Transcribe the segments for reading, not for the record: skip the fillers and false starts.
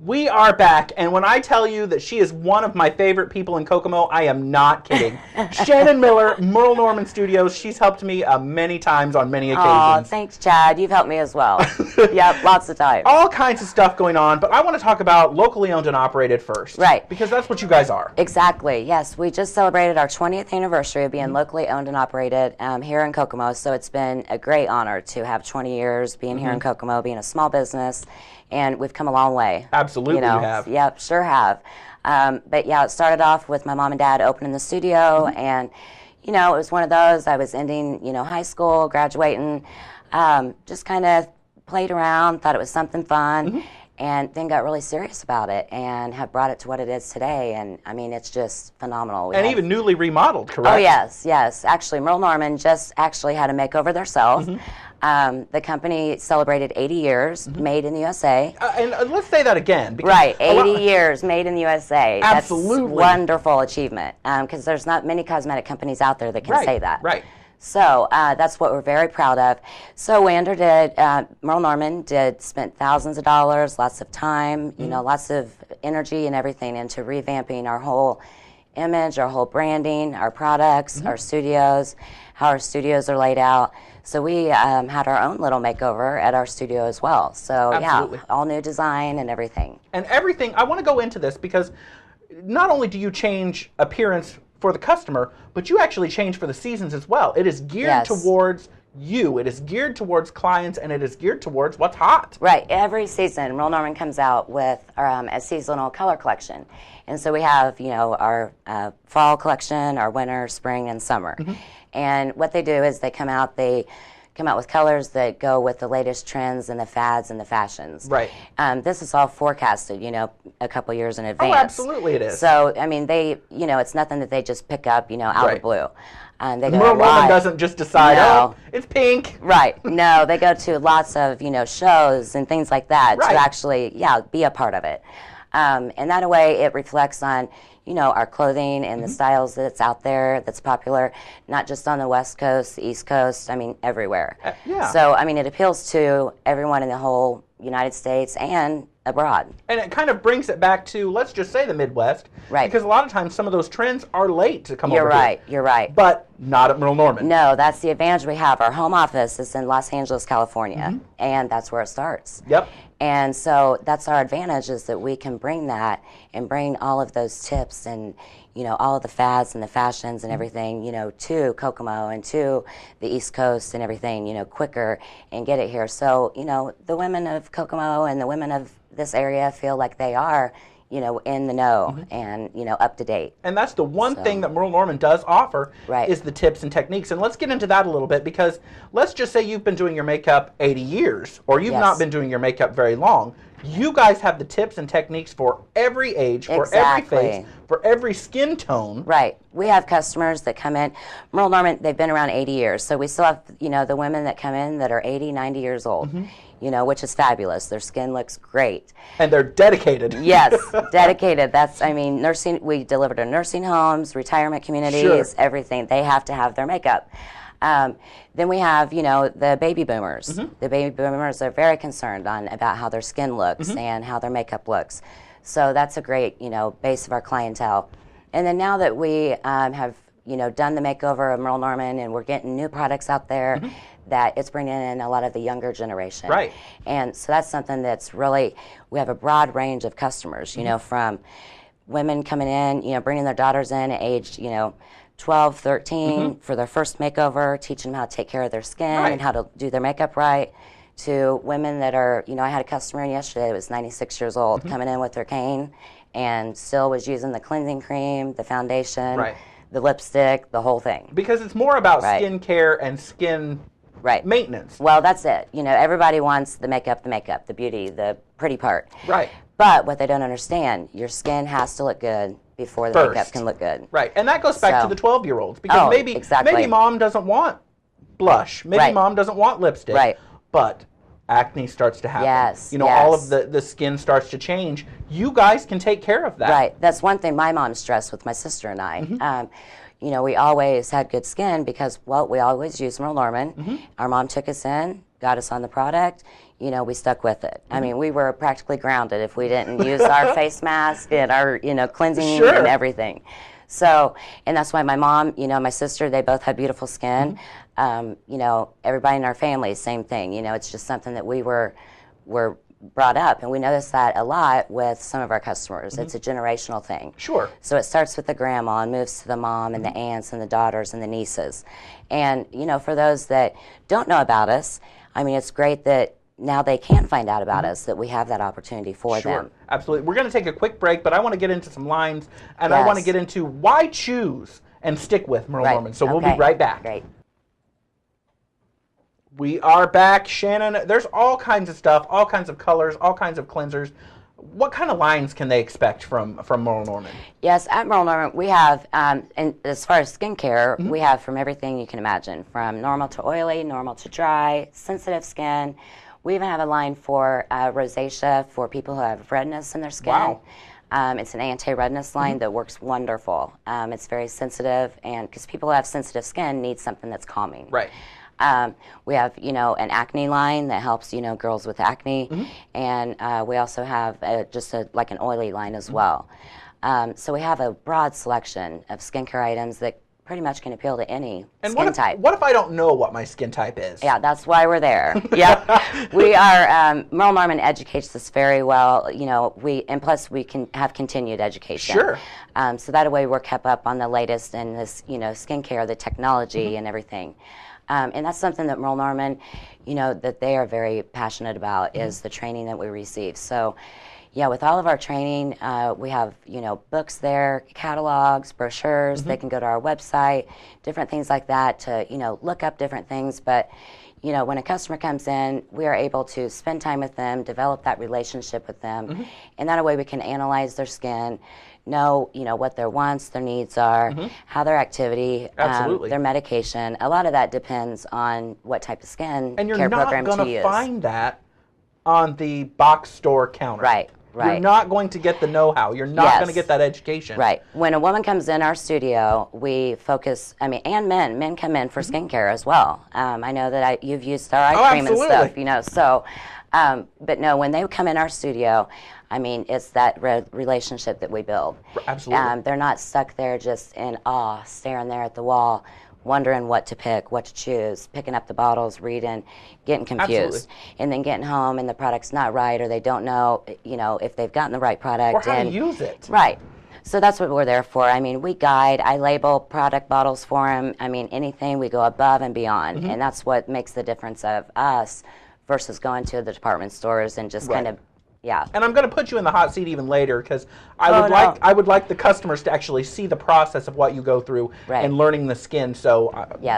We are back, and when I tell you that she is one of my favorite people in Kokomo, I am not kidding. Shannon Miller, Merle Norman Studios, she's helped me many times on many occasions. Oh, thanks, Chad. You've helped me as well. Yep, lots of times. All kinds of stuff going on, but I want to talk about locally owned and operated first. Right. Because that's what you guys are. Exactly, yes. We just celebrated our 20th anniversary of being locally owned and operated here in Kokomo, so it's been a great honor to have 20 years being here in Kokomo, being a small business. And we've come a long way. Absolutely, you have. Yep, sure have. But yeah, it started off with my mom and dad opening the studio, and it was one of those. I was ending, high school, graduating, just kind of played around, thought it was something fun, and then got really serious about it, and have brought it to what it is today. And I mean, it's just phenomenal. And even newly remodeled, correct? Oh yes. Actually, Merle Norman just actually had a makeover themselves. The company celebrated 80 years, made in the USA. And let's say that again. Right, 80 years, made in the USA. Absolutely. That's a wonderful achievement, because there's not many cosmetic companies out there that can say that. Right. So that's what we're very proud of. So we underdid, Merle Norman spent thousands of dollars, lots of time, lots of energy and everything into revamping our whole image, our whole branding, our products, our studios, how our studios are laid out. So we had our own little makeover at our studio as well. So yeah, all new design and everything. And everything, I want to go into this because not only do you change appearance for the customer, but you actually change for the seasons as well. It is geared towards you. It is geared towards clients, and it is geared towards what's hot. Right. Every season, Merle Norman comes out with a seasonal color collection. And so we have, our fall collection, our winter, spring, and summer. And what they do is they come out with colors that go with the latest trends and the fads and the fashions. Right. This is all forecasted, a couple years in advance. Oh, absolutely it is. So, I mean, it's nothing that they just pick up, out of the blue. They Merle Norman doesn't just decide, it's pink. Right. No, they go to lots of, shows and things like that to actually, be a part of it. And that way it reflects on, our clothing and the styles that's out there that's popular, not just on the West Coast, the East Coast, I mean, everywhere. So, I mean, it appeals to everyone in the whole United States and abroad. And it kind of brings it back to, let's just say, the Midwest. Right. Because a lot of times some of those trends are late to come over here. You're right. But not at Merle Norman. No, that's the advantage we have. Our home office is in Los Angeles, California, and that's where it starts. Yep. And so that's our advantage, is that we can bring that and bring all of those tips and, all of the fads and the fashions and everything, to Kokomo and to the East Coast and everything, quicker and get it here. So, the women of Kokomo and the women of this area feel like they are, in the know and, up to date. And that's the one thing that Merle Norman does offer is the tips and techniques. And let's get into that a little bit, because let's just say you've been doing your makeup 80 years, or you've not been doing your makeup very long. You guys have the tips and techniques for every age, for every face, for every skin tone. Right. We have customers that come in. Merle Norman, they've been around 80 years. So we still have, the women that come in that are 80, 90 years old, which is fabulous. Their skin looks great. And they're dedicated. Yes, dedicated. Nursing. We deliver to nursing homes, retirement communities, everything. They have to have their makeup. Then we have, the baby boomers. The baby boomers are very concerned about how their skin looks and how their makeup looks. So that's a great, base of our clientele. And then now that we have, done the makeover of Merle Norman, and we're getting new products out there, that it's bringing in a lot of the younger generation. Right. And so that's something that's really, we have a broad range of customers, from women coming in, bringing their daughters in at age, 12, 13 for their first makeover, teaching them how to take care of their skin and how to do their makeup right, to women that are, I had a customer in yesterday that was 96 years old coming in with her cane and still was using the cleansing cream, the foundation, the lipstick, the whole thing. Because it's more about skin care and skin maintenance. Well, that's it. Everybody wants the makeup, the beauty, the pretty part. Right. But what they don't understand, your skin has to look good before the makeup can look good. Right, and that goes back to the 12-year-olds, because maybe mom doesn't want blush, maybe mom doesn't want lipstick, but acne starts to happen. All of the skin starts to change. You guys can take care of that. Right, that's one thing my mom stressed with my sister and I. We always had good skin because, we always used Merle Norman. Our mom took us in, got us on the product. you know, we stuck with it. I mean, we were practically grounded if we didn't use our face mask and our, you know, cleansing and everything. So, and that's why my mom, you know, my sister, they both have beautiful skin. You know, everybody in our family, same thing. You know, it's just something that we were brought up, and we notice that a lot with some of our customers. It's a generational thing. Sure. So it starts with the grandma and moves to the mom and the aunts and the daughters and the nieces. And, you know, for those that don't know about us, I mean, it's great that now they can find out about us, that we have that opportunity for them. Absolutely. We're going to take a quick break, but I want to get into some lines, and I want to get into why choose and stick with Merle Norman. So we'll be right back. Great. We are back, Shannon. There's all kinds of stuff, all kinds of colors, all kinds of cleansers. What kind of lines can they expect from Merle Norman? Yes, at Merle Norman, we have, and as far as skincare, we have from everything you can imagine, from normal to oily, normal to dry, sensitive skin. We even have a line for rosacea for people who have redness in their skin. Wow. It's an anti-redness line that works wonderful. It's very sensitive, and because people who have sensitive skin need something that's calming. Right. We have, you know, an acne line that helps, you know, girls with acne, and we also have like an oily line as well. So we have a broad selection of skincare items that pretty much can appeal to any skin type. What if I don't know what my skin type is? Yeah, that's why we're there. Yep. We are, Merle Norman educates us very well, you know, and plus we can have continued education. Sure. So that way we're kept up on the latest in this, you know, skincare, the technology and everything. And that's something that Merle Norman, you know, that they are very passionate about is the training that we receive. So, yeah, with all of our training, we have, you know, books there, catalogs, brochures. They can go to our website, different things like that to, you know, look up different things. But, you know, when a customer comes in, we are able to spend time with them, develop that relationship with them. And that way we can analyze their skin, know, you know, what their wants, their needs are, how their activity, their medication. A lot of that depends on what type of skin care program to use. And you're not going to find that on the box store counter. Right. You're not going to get the know-how. You're not going to get that education. Right. When a woman comes in our studio, we focus, I mean, and men come in for skincare as well. I know that you've used our eye cream and stuff, you know, so, but no, when they come in our studio, I mean, it's that relationship that we build. Absolutely. They're not stuck there just in awe, staring there at the wall, wondering what to pick, what to choose, picking up the bottles, reading, getting confused, and then getting home and the product's not right, or they don't know, you know, if they've gotten the right product. Or how to use it. Right. So that's what we're there for. I mean, we guide, I label product bottles for them. I mean, anything, we go above and beyond, and that's what makes the difference of us versus going to the department stores and just kind of, And I'm going to put you in the hot seat even later because I would like the customers to actually see the process of what you go through and learning the skin. So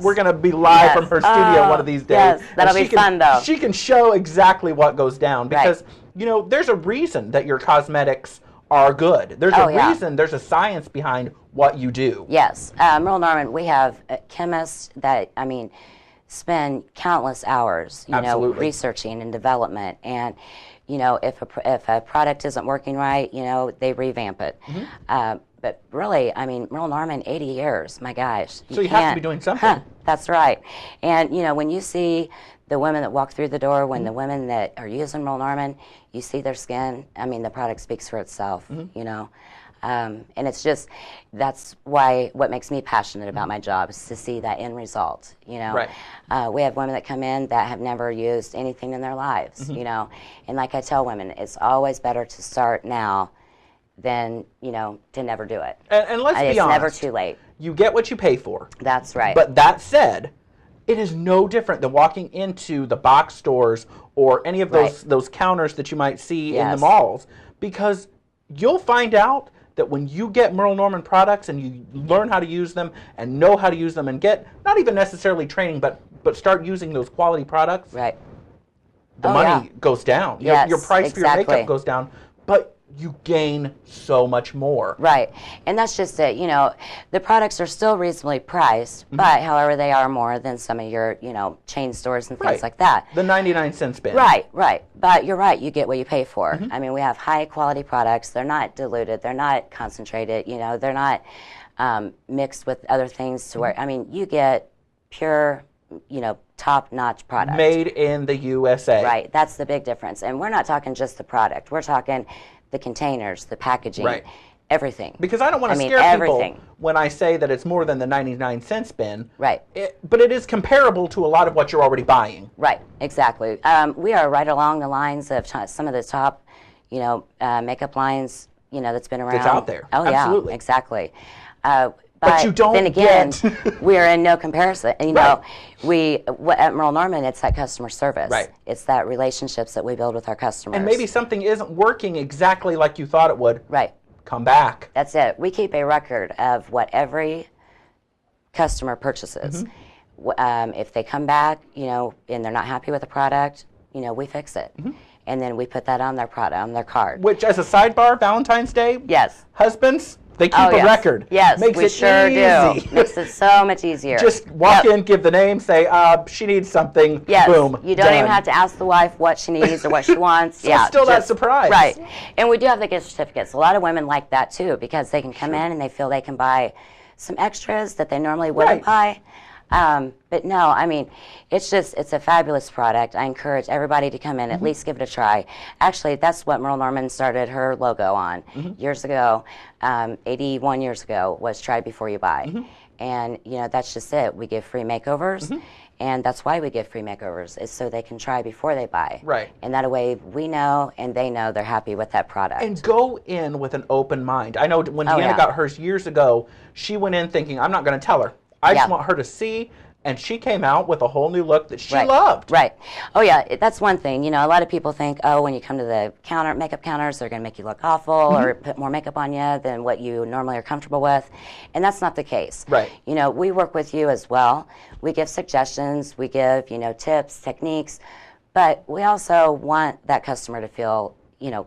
we're going to be live from her studio one of these days. Yes, that'll be fun though. She can show exactly what goes down because you know there's a reason that your cosmetics are good. There's a reason. There's a science behind what you do. Yes, Merle Norman. We have chemists that spend countless hours, you know, researching and development and. You know, if a product isn't working right, you know, they revamp it. But really, I mean, Merle Norman, 80 years, my gosh. So you have to be doing something. That's right. And, you know, when you see the women that walk through the door, when the women that are using Merle Norman, you see their skin, I mean, the product speaks for itself, you know. And it's just, that's why, what makes me passionate about my job is to see that end result, you know. We have women that come in that have never used anything in their lives, you know. And like I tell women, it's always better to start now than, you know, to never do it. And let's be honest. It's never too late. You get what you pay for. That's right. But that said, it is no different than walking into the box stores or any of those counters that you might see in the malls, because you'll find out that when you get Merle Norman products and you learn how to use them and know how to use them and get, not even necessarily training, but start using those quality products, the money goes down. Yes, your price for your makeup goes down, but you gain so much more. Right. And that's just it. You know, the products are still reasonably priced, but however, they are more than some of your, you know, chain stores and things like that. The 99-cent bin. Right. But you're right. You get what you pay for. I mean, we have high quality products. They're not diluted. They're not concentrated. You know, they're not mixed with other things to where, I mean, you get pure top-notch product. Made in the USA. Right. That's the big difference. And we're not talking just the product. We're talking the containers, the packaging, everything. Because I don't want to scare people when I say that it's more than the 99-cent bin. Right. But it is comparable to a lot of what you're already buying. Right. Exactly. We are right along the lines of some of the top, makeup lines, that's been around. It's out there. Oh, absolutely. Yeah. Exactly. But you don't then again, get... we are in no comparison. At Merle Norman, it's that customer service. Right. It's that relationships that we build with our customers. And maybe something isn't working exactly like you thought it would. Right. Come back. That's it. We keep a record of what every customer purchases. If they come back, and they're not happy with the product, we fix it. And then we put that on their product, on their card. Which, as a sidebar, Valentine's Day, yes, husbands, they keep a record. Yes, makes we it sure easy. do. Makes it so much easier. Just walk in, give the name, say, she needs something, boom, you don't even have to ask the wife what she needs or what she wants. So it's still that surprise. Right. And we do have the gift certificates. A lot of women like that, too, because they can come in and they feel they can buy some extras that they normally wouldn't buy. But no, it's a fabulous product. I encourage everybody to come in, at least give it a try. Actually, that's what Merle Norman started her logo on years ago, 81 years ago, was try before you buy. And, that's just it. We give free makeovers, and that's why we give free makeovers, is so they can try before they buy. Right. And that way we know and they know they're happy with that product. And go in with an open mind. I know when Deanna got hers years ago, she went in thinking, I'm not going to tell her. I just want her to see, and she came out with a whole new look that she loved. Right. Oh, yeah, that's one thing. A lot of people think, when you come to the makeup counters, they're going to make you look awful or put more makeup on you than what you normally are comfortable with. And that's not the case. Right. We work with you as well. We give suggestions. We give, tips, techniques. But we also want that customer to feel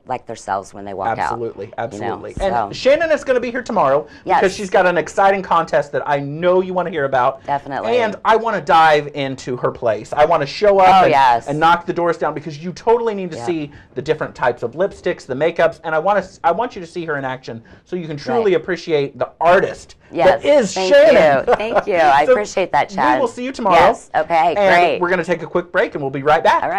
like themselves when they walk out. Absolutely. And Shannon is going to be here tomorrow because she's got an exciting contest that I know you want to hear about. Definitely. And I want to dive into her place. I want to show up and knock the doors down because you totally need to see the different types of lipsticks, the makeups, and I want you to see her in action so you can truly appreciate the artist that is Shannon. Thank you. I appreciate that, Chad. We will see you tomorrow. Yes. Okay, great. And we're going to take a quick break and we'll be right back. All right.